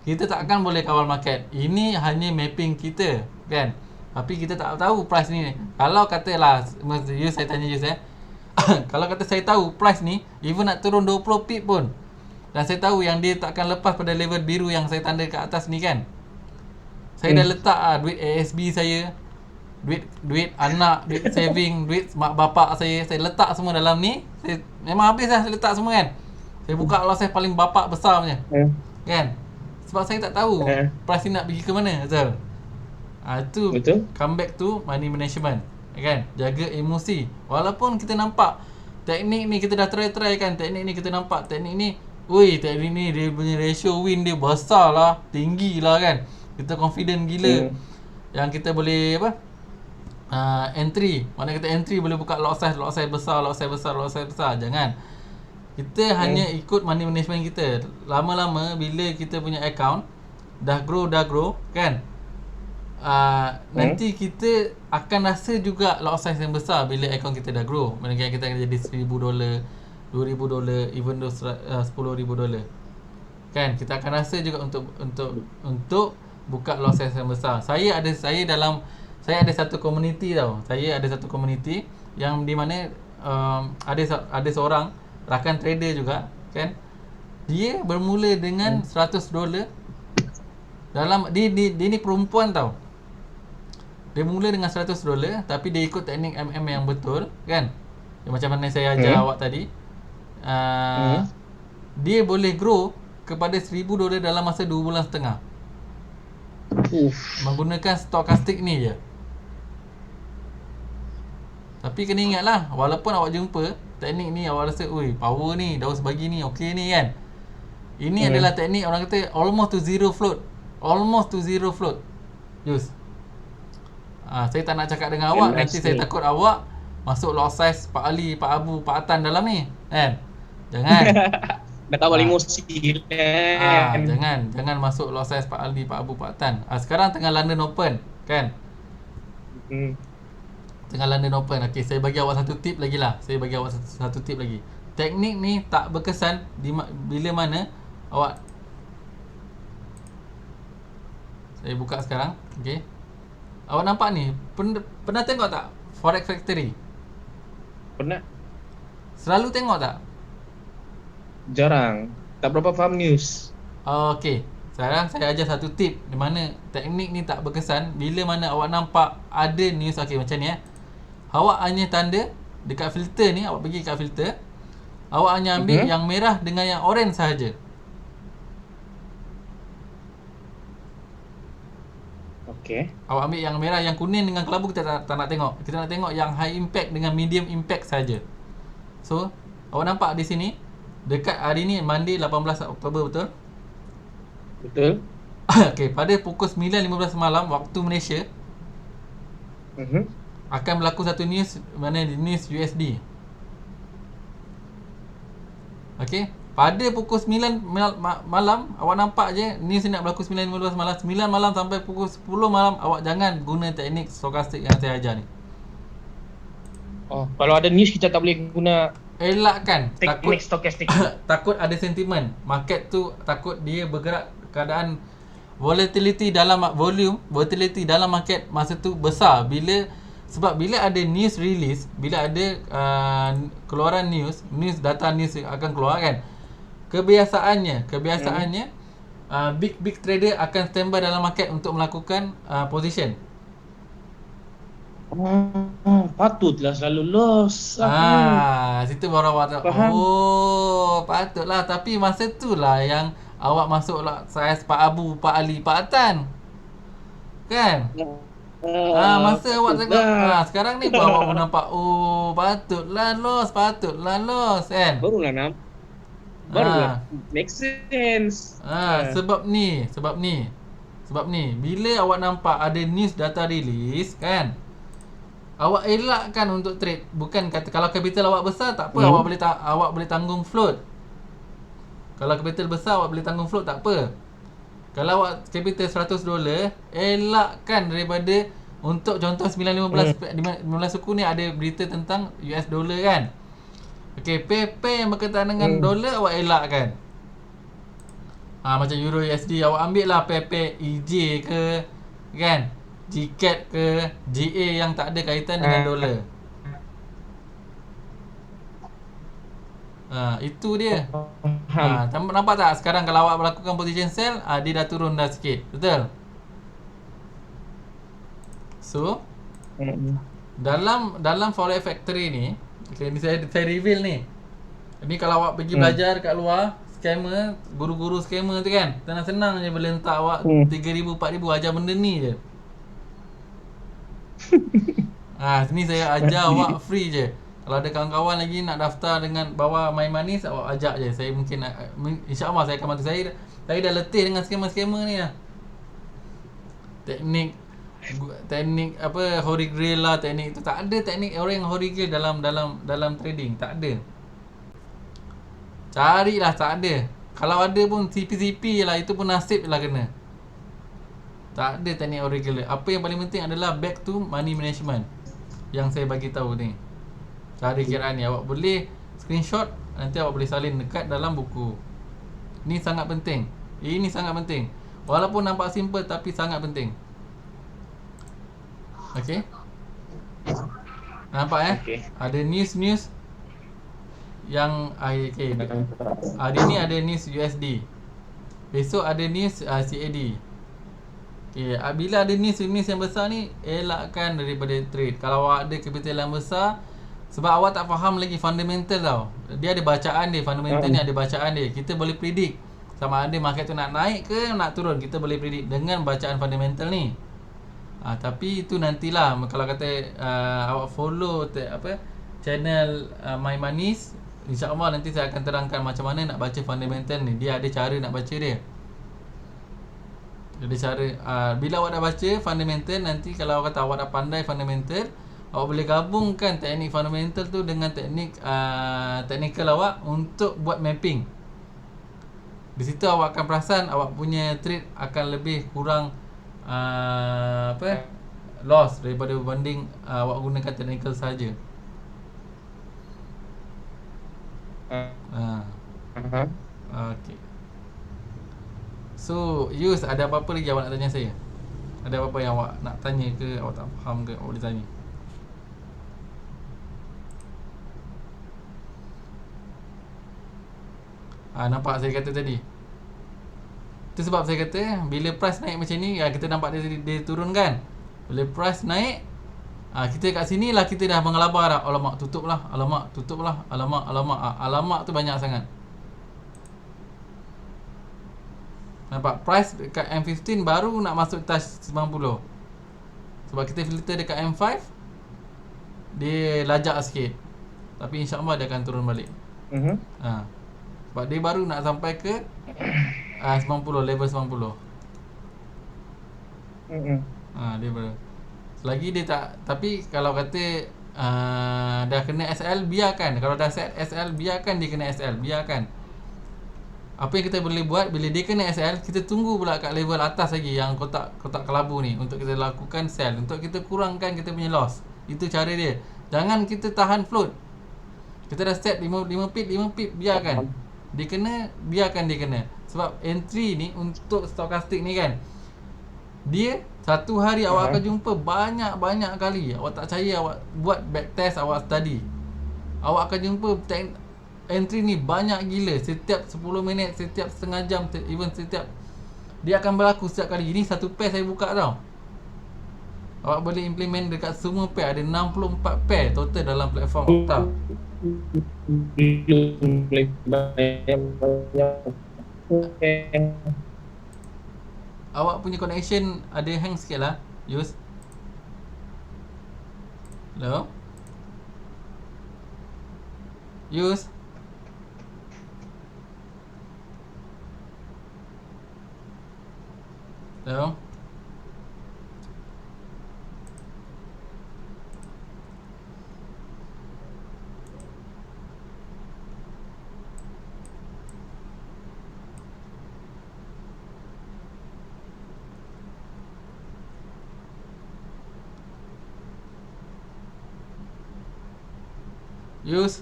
Kita takkan boleh kawal market. Ini hanya mapping kita, kan? Tapi kita tak tahu price ni. Kalau katalah, saya tanya you kalau kata saya tahu price ni even nak turun 20 pip pun, dan saya tahu yang dia takkan lepas pada level biru yang saya tanda kat atas ni kan, saya dah letak duit ASB saya, duit anak, duit saving, duit mak bapak saya letak semua dalam ni. Saya memang habis lah, saya letak semua kan. Saya buka loss saya paling bapak besar punya, kan? Sebab saya tak tahu price ni nak pergi ke mana. Betul? Itu come back to money management, kan? Jaga emosi. Walaupun kita nampak teknik ni, kita dah try kan, teknik ni kita nampak teknik ni, teknik ni dia punya ratio win dia besar lah, tinggi lah kan. Kita confident gila yang kita boleh entry. Mana kita entry boleh buka lot size besar. Jangan. Kita hanya ikut money management kita. Lama-lama bila kita punya account dah grow kan, nanti kita akan rasa juga lot size yang besar bila account kita dah grow. Mungkin kita akan jadi $1,000, $2,000, even though $10,000. Kan, kita akan rasa juga untuk buka lot size yang besar. Saya ada satu community tau. Saya ada satu community yang di mana ada seorang rakan trader juga, kan. Dia bermula dengan $100 dalam dia ni perempuan tau. Dia mula dengan $100 tapi dia ikut teknik MM yang betul, kan. Macam mana saya ajar awak tadi. Dia boleh grow kepada $1,000 dalam masa 2.5 bulan. Menggunakan stochastic ni je. Tapi kena ingatlah, walaupun awak jumpa teknik ni, awak rasa power ni, daus bagi ni okey ni kan. Ini adalah teknik orang kata almost to zero float. Yus. Saya tak nak cakap dengan awak, nanti saya takut awak masuk lot size Pak Ali, Pak Abu, Pak Atan dalam ni, kan. Jangan. Dah kawal emosi kan. Jangan masuk lot size Pak Ali, Pak Abu, Pak Atan. Sekarang tengah London Open, kan. Tengah London Open. Okey, saya bagi awak satu tip lagi lah. Teknik ni tak berkesan bila mana awak. Saya buka sekarang. Okey. Awak nampak ni, pernah tengok tak Forex Factory? Pernah. Selalu tengok tak? Jarang. Tak berapa faham news. Okey. Sekarang saya ajar satu tip di mana teknik ni tak berkesan bila mana awak nampak ada news. Okey, macam ni awak hanya tanda dekat filter ni, awak pergi kat filter. Awak hanya ambil yang merah dengan yang orange sahaja. Okey. Awak ambil yang merah, yang kuning dengan kelabu kita tak nak tengok. Kita nak tengok yang high impact dengan medium impact saja. So, awak nampak di sini dekat hari ni Monday 18 Oktober, betul? Betul. Okey, pada pukul 9.15 malam waktu Malaysia akan berlaku satu news, mana news USD. Okey, pada pukul 9 malam awak nampak je news ni nak berlaku 9.15 malam. 9 malam sampai pukul 10 malam awak jangan guna teknik stochastic yang saya ajar ni. Kalau ada news kita tak boleh guna, elakkan. teknik stochastic. Takut ada sentimen. Market tu takut dia bergerak keadaan volatility dalam market masa tu besar. Sebab bila ada news release, bila ada keluaran news data news akan keluar kan. Kebiasaannya big trader akan standby dalam market untuk melakukan position. Patutlah selalu loss. Situ baru awak tahu. Patutlah. Tapi masa tu lah yang awak masuk lah size Pak Abu, Pak Ali, Pak Atan, kan. Masa awak tengok sekarang ni awak pun nampak patutlah loss kan. Barulah make sense. Sebab ni Sebab ni, bila awak nampak ada news data release kan, awak elakkan untuk trade. Bukan kata kalau capital awak besar tak apa, awak boleh tanggung float. Kalau capital besar awak boleh tanggung float tak apa. Kalau awak capital $100, elakkan daripada untuk contoh 9.15 suku ni ada berita tentang US dollar kan. Okey, pair yang berkaitan dengan dolar awak elakkan. Macam Euro USD awak ambil lah pair EJ ke kan, GCAD ke, GA yang tak ada kaitan dengan dolar. Itu dia. Nampak tak sekarang kalau awak melakukan position sell, dia dah turun dah sikit. Betul? So dalam Forex Factory ni, okay, ni saya reveal ni. Ni kalau awak pergi belajar kat luar, scammer, guru-guru scammer tu kan, senang-senang je boleh letak awak 3,000 4,000 ajar benda ni je. Sini saya ajar awak free je. Kalau ada kawan-kawan lagi nak daftar dengan bawa My Money, awak ajak je. Saya mungkin insya-Allah saya akan bantu. Saya dah letih dengan scammer-scammer ni lah. Teknik apa Holy Grail lah, teknik tu tak ada. Teknik orang yang Holy Grail dalam trading tak ada. Carilah, tak ada. Kalau ada pun CP-CP lah, itu pun nasib lah kena. Tak ada teknik Holy Grail. Apa yang paling penting adalah back to money management yang saya bagi tahu ni. Cara kiraan ni awak boleh screenshot, nanti awak boleh salin dekat dalam buku. Ni sangat penting. Ini sangat penting. Walaupun nampak simple tapi sangat penting. Okey. Nampak Okay. Ada news yang okay. Hari ni ada news USD. Besok ada news CAD. Okay. Bila ada news yang besar ni, elakkan daripada trade. Kalau awak ada capital yang besar, sebab awak tak faham lagi fundamental tau. Dia ada bacaan dia, fundamental ni ada bacaan dia. Kita boleh predict sama ada market tu nak naik ke nak turun. Kita boleh predict dengan bacaan fundamental ni. Tapi itu nantilah. Kalau kata awak follow channel My Moneys, InsyaAllah nanti saya akan terangkan macam mana nak baca fundamental ni. Dia ada cara nak baca dia. Ada cara. Bila awak dah baca fundamental, nanti kalau awak kata awak dah pandai fundamental, awak boleh gabungkan teknik fundamental tu dengan teknik technical awak untuk buat mapping. Di situ awak akan perasan awak punya trade akan lebih kurang loss daripada berbanding awak gunakan technical saja. Okay. So, Yus, ada apa-apa lagi awak nak tanya saya? Ada apa-apa yang awak nak tanya ke, awak tak faham ke, awak boleh tanya. Nampak saya kata tadi. Itu sebab saya kata bila price naik macam ni, kita nampak dia turun kan. Bila price naik, kita kat sini lah kita dah mengelabar dah. Alamak, tutup lah. Alamak, tutup lah. Alamak. Alamak tu banyak sangat. Nampak price dekat M15 baru nak masuk touch 90. Sebab kita filter dekat M5, dia lajak sikit. Tapi insyaAllah dia akan turun balik. Sebab dia baru nak sampai ke 90, level 90. Dia baru. Selagi dia tak, tapi kalau kata dah kena SL, biarkan. Kalau dah set SL, biarkan dia kena SL, biarkan. Apa yang kita boleh buat, bila dia kena SL, kita tunggu pula kat level atas lagi, yang kotak kelabu ni, untuk kita lakukan sell, untuk kita kurangkan kita punya loss. Itu cara dia. Jangan kita tahan float. Kita dah set 5 pip, biarkan dia kena, biarkan dia kena. Sebab entry ni untuk stokastik ni kan, dia satu hari awak akan jumpa banyak-banyak kali. Awak tak percaya, awak buat backtest, awak study, awak akan jumpa entry ni banyak gila. Setiap 10 minit, setiap setengah jam, even setiap, dia akan berlaku setiap kali. Ini satu pair saya buka tau. Awak boleh implement dekat semua pair. Ada 64 pair total dalam platform Okta. Awak punya connection ada hang sikit lah, Yus. Hello? Yus? So, use.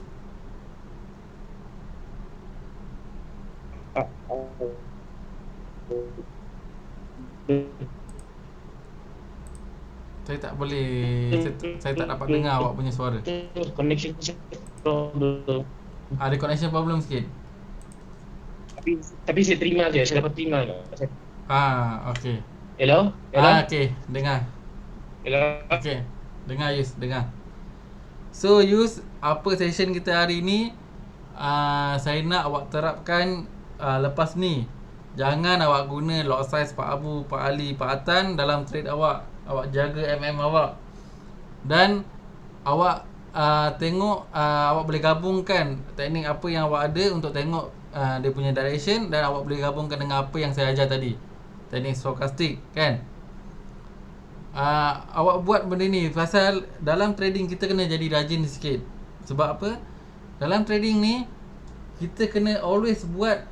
Saya tak boleh, saya tak dapat dengar awak punya suara. Connection problem. Ada connection problem sikit. Tapi saya terima je, saya dapat terima. Okey. Hello? Hello? Okey, dengar. Hello? Okey. Dengar Yus, dengar. So Yus, apa session kita hari ni? Saya nak awak terapkan lepas ni. Jangan awak guna lot size Pak Abu, Pak Ali, Pak Atan dalam trade awak. Awak jaga awak. Dan awak tengok awak boleh gabungkan teknik apa yang awak ada untuk tengok dia punya direction, dan awak boleh gabungkan dengan apa yang saya ajar tadi. Teknik stokastik, kan? Awak buat benda ni pasal dalam trading kita kena jadi rajin sikit. Sebab apa? Dalam trading ni kita kena always buat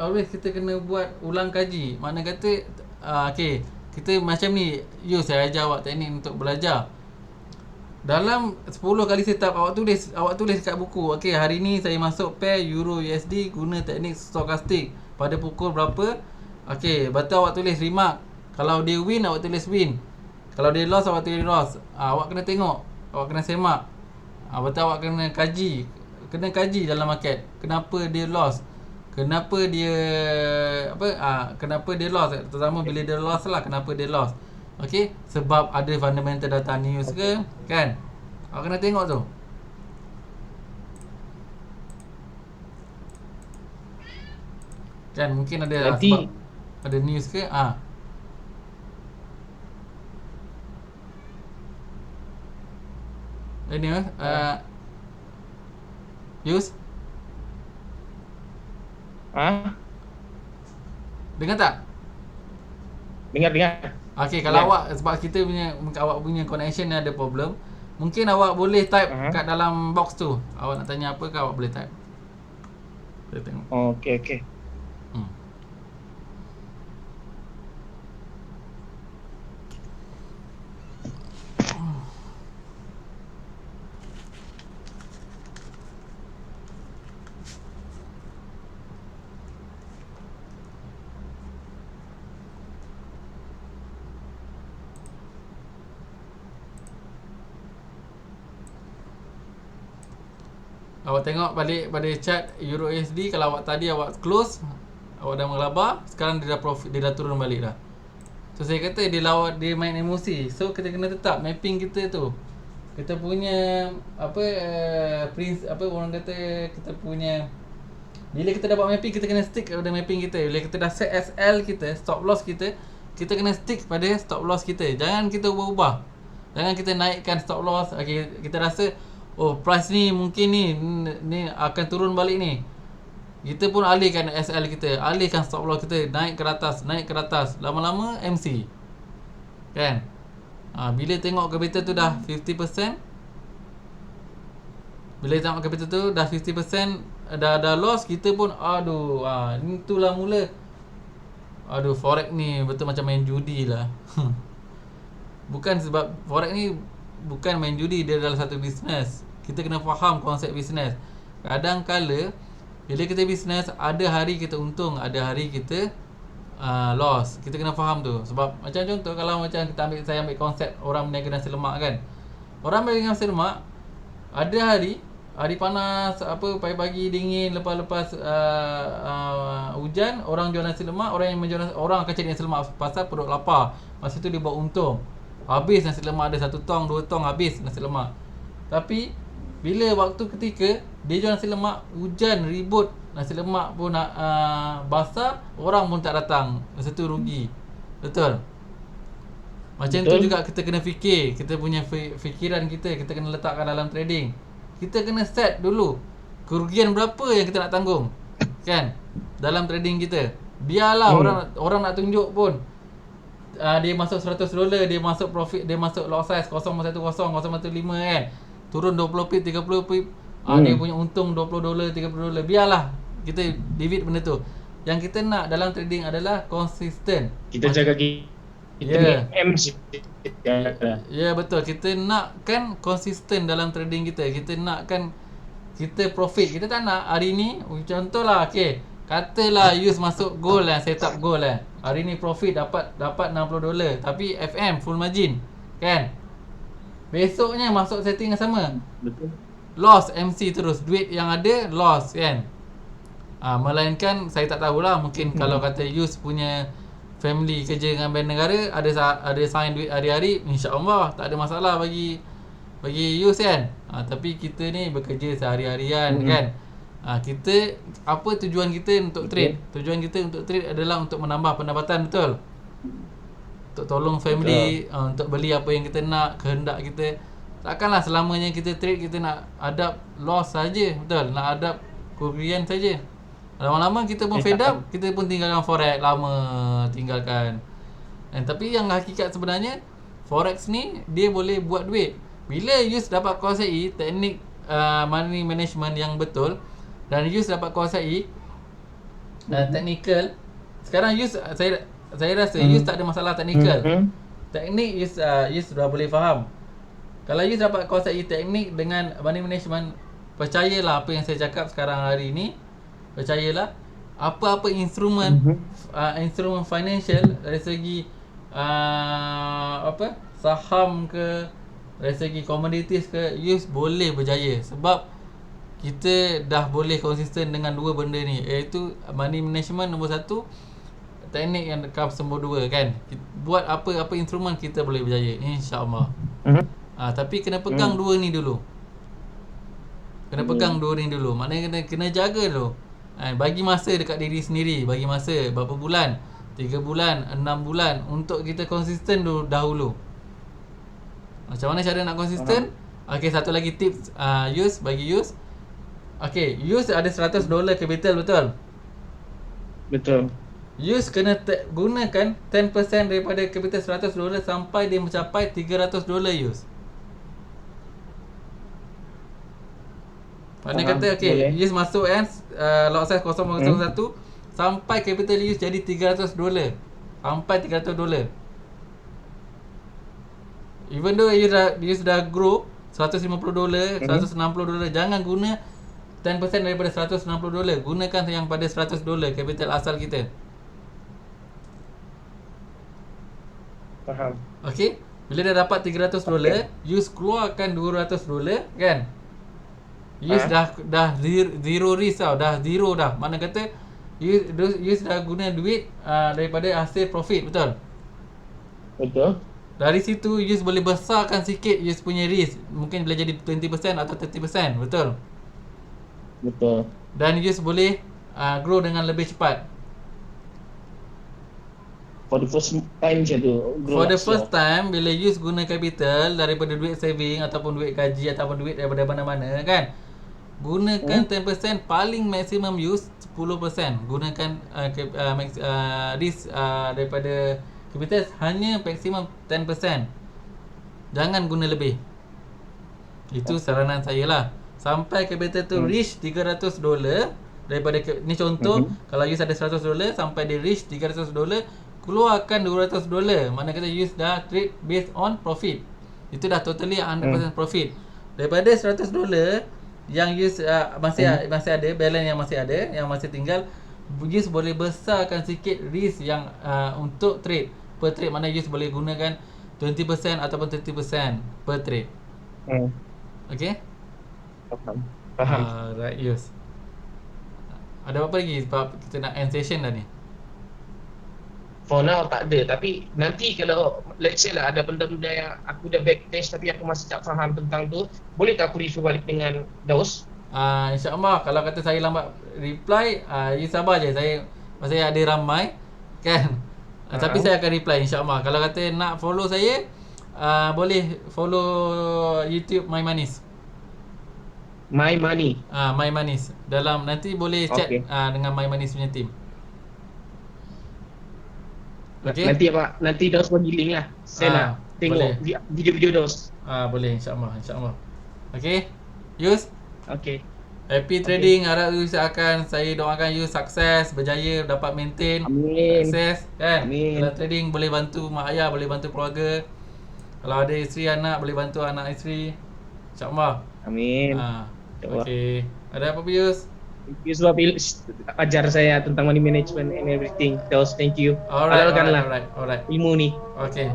kita kena buat ulang kaji. Makna kata okey, kita macam ni, saya ajar awak teknik untuk belajar. Dalam 10 kali setup awak tulis kat buku. Okey, hari ni saya masuk pair Euro USD guna teknik stokastik pada pukul berapa. Okey, betul awak tulis remark. Kalau dia win, awak tulis win. Kalau dia loss, awak tulis loss. Awak kena tengok, awak kena semak. Betul awak kena kaji. Kena kaji dalam market. Kenapa dia loss? Kenapa dia kenapa dia loss? Terutama bila dia loss lah, kenapa dia loss? Okey, sebab ada fundamental data news ke, kan? Awak kena tengok tu. Kan mungkin ada Nanti, sebab ada news ke? Ini Yus, dengar tak? dengar. Okey, kalau awak, sebab kita punya, awak punya connection ni ada problem, mungkin awak boleh type kat dalam box tu. Awak nak tanya apa ke, awak boleh type. Kita tengok. Okey. Awak tengok balik pada chart Euro USD. Kalau awak tadi awak close, awak dah mengelabah, sekarang dia dah profit, dia dah turun balik dah. So saya kata dia main emosi. So kita kena tetap mapping kita tu. Kita punya orang kata, kita punya, bila kita dapat mapping, kita kena stick pada mapping kita. Bila kita dah set SL kita, stop loss kita kena stick pada stop loss kita. Jangan kita ubah-ubah. Jangan kita naikkan stop loss. Okay, kita rasa price ni mungkin ni akan turun balik ni. Kita pun alihkan SL kita, alihkan stop loss kita, naik ke atas. Lama-lama MC. Kan? Bila tengok capital tu dah 50%, bila tengok capital tu dah 50%, dah loss, kita pun itulah mula. Forex ni betul macam main judi lah. Bukan, sebab Forex ni bukan main judi, dia adalah satu bisnes. Kita kena faham konsep bisnes. Kadang-kala bila kita bisnes, ada hari kita untung, ada hari kita loss. Kita kena faham tu. Sebab macam contoh, kalau macam saya ambil konsep orang berniaga nasi lemak, kan. Orang berniaga nasi lemak, ada hari panas, pagi-pagi dingin, lepas hujan, orang jual nasi lemak, orang akan cari nasi lemak pasal perut lapar. Masa tu dia buat untung. Habis nasi lemak, ada 1 tong, 2 tong habis nasi lemak. Tapi bila waktu ketika dia jual nasi lemak, hujan, ribut, nasi lemak pun basah, orang pun tak datang. Masa tu rugi. Betul? Macam tu juga kita kena fikir. Kita punya fikiran kita kena letakkan dalam trading. Kita kena set dulu kerugian berapa yang kita nak tanggung, kan, dalam trading kita. Biarlah orang nak tunjuk pun. Dia masuk $100, dia masuk profit, dia masuk lot size 010, 015 kan. Turun 20 pip, 30 pip. Dia punya untung $20, $30. Biarlah kita leave it benda tu. Yang kita nak dalam trading adalah konsisten. Kita jaga kita Ya. MC. Ya betul. Kita nak kan konsisten dalam trading kita. Kita nak kan kita profit. Kita tak nak hari ni contohlah okey. Katalah use masuk goal lah, set up goal lah. Hari ni profit dapat $60 tapi FM full margin. Kan? Besoknya masuk setting yang sama. Betul. Loss MC terus. Duit yang ada loss kan. Melainkan saya tak tahulah, mungkin kalau kata use punya family kerja dengan bank negara, ada sign duit hari-hari, insya-Allah tak ada masalah bagi use kan. Tapi kita ni bekerja sehari-harian kan. Kita apa tujuan kita untuk trade? Tujuan kita untuk trade adalah untuk menambah pendapatan, betul? Untuk tolong family, untuk beli apa yang kita nak, kehendak kita. Takkanlah selamanya kita trade kita nak hadap loss saja, betul? Nak hadap kerugian saja. Lama-lama kita pun fed up, kita pun tinggalkan forex, lama tinggalkan. Tapi yang hakikat sebenarnya forex ni dia boleh buat duit. Bila use dapat kuasai teknik money management yang betul dan use dapat kuasai technical. Sekarang use saya rasa use tak ada masalah technical. Teknik use sudah boleh faham. Kalau use dapat kuasai teknik dengan money management, percayalah apa yang saya cakap sekarang hari ni. Percayalah, apa-apa instrumen instrumen financial dari segi saham ke, dari segi commodities ke, use boleh berjaya sebab kita dah boleh konsisten dengan dua benda ni, iaitu money management nombor 1, teknik yang dekat nombor 2 kan. Buat apa-apa instrumen kita boleh berjaya, insya-Allah. Tapi kena pegang dua ni dulu. Kena pegang dua ni dulu. Maknanya kena jaga dulu. Bagi masa dekat diri sendiri. Bagi masa berapa bulan, 3 bulan, 6 bulan untuk kita konsisten dahulu. Macam mana cara nak konsisten? Okey, satu lagi tips bagi use. Okey, use ada $100 capital, betul? Betul. Use kena gunakan 10% daripada capital $100 sampai dia mencapai $300 use. Maknanya kata okey, use masuk kan lot size 001 sampai capital use jadi $300. Sampai $300. Even though use dah grow $150, $160, jangan guna 10% daripada $160. Gunakan yang pada $100 capital asal kita. Faham. Okey, bila dah dapat $300, use keluarkan $200 kan. Use dah zero risk tau, dah zero dah. Mana kata use dah guna duit daripada hasil profit, betul? Betul. Dari situ use boleh besarkan sikit use punya risk. Mungkin boleh jadi 20% atau 30%, betul? Betul. Dan use boleh grow dengan lebih cepat. For the first time je tu. For the first time, bila use guna capital daripada duit saving ataupun duit gaji ataupun duit daripada mana-mana kan, gunakan 10%, paling maksimum use 10%. Gunakan risk daripada capital hanya maksimum 10%. Jangan guna lebih. Itu saranan saya lah. Sampai capital tu reach $300 daripada ni contoh, kalau use ada $100 sampai dia reach $300, keluarkan $200. Mana kata use dah trade based on profit. Itu dah totally 100% profit. Daripada $100 yang use masih ada, balance yang masih tinggal, use boleh besarkan sikit risk yang untuk trade. Per trade mana use boleh gunakan 20% ataupun 30% per trade. Okay? Faham. Right, use. Ada apa lagi sebab kita nak end session dah ni? For now tak ada, tapi nanti kalau let's say lah ada benda-benda yang aku dah backtest tapi aku masih tak faham tentang tu, boleh tak aku review balik dengan Daus? InsyaAllah kalau kata saya lambat reply, you sabar je, saya ada ramai kan. Tapi saya akan reply insyaAllah. Kalau kata nak follow saya, boleh follow YouTube My Manis. My Money. My Manis. Dalam nanti boleh chat dengan My Manis punya team. Okey. Nanti Daus bagi link lah. Saya nak boleh. tengok video-video Daus. Boleh, insya-Allah. Okey. Yus, Okay. happy trading. Harap Yus saya doakan Yus sukses, berjaya, dapat maintain Amin. sukses kan. Amin. Kalau trading boleh bantu mak ayah, boleh bantu keluarga. Kalau ada isteri anak boleh bantu anak isteri. Insya-Allah. Amin. Okey. Ada apa Yus? Thank you sebab ajar saya tentang money management and everything. Daus, thank you. Alright. Halalkanlah ilmu ni. Okey.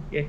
Okay.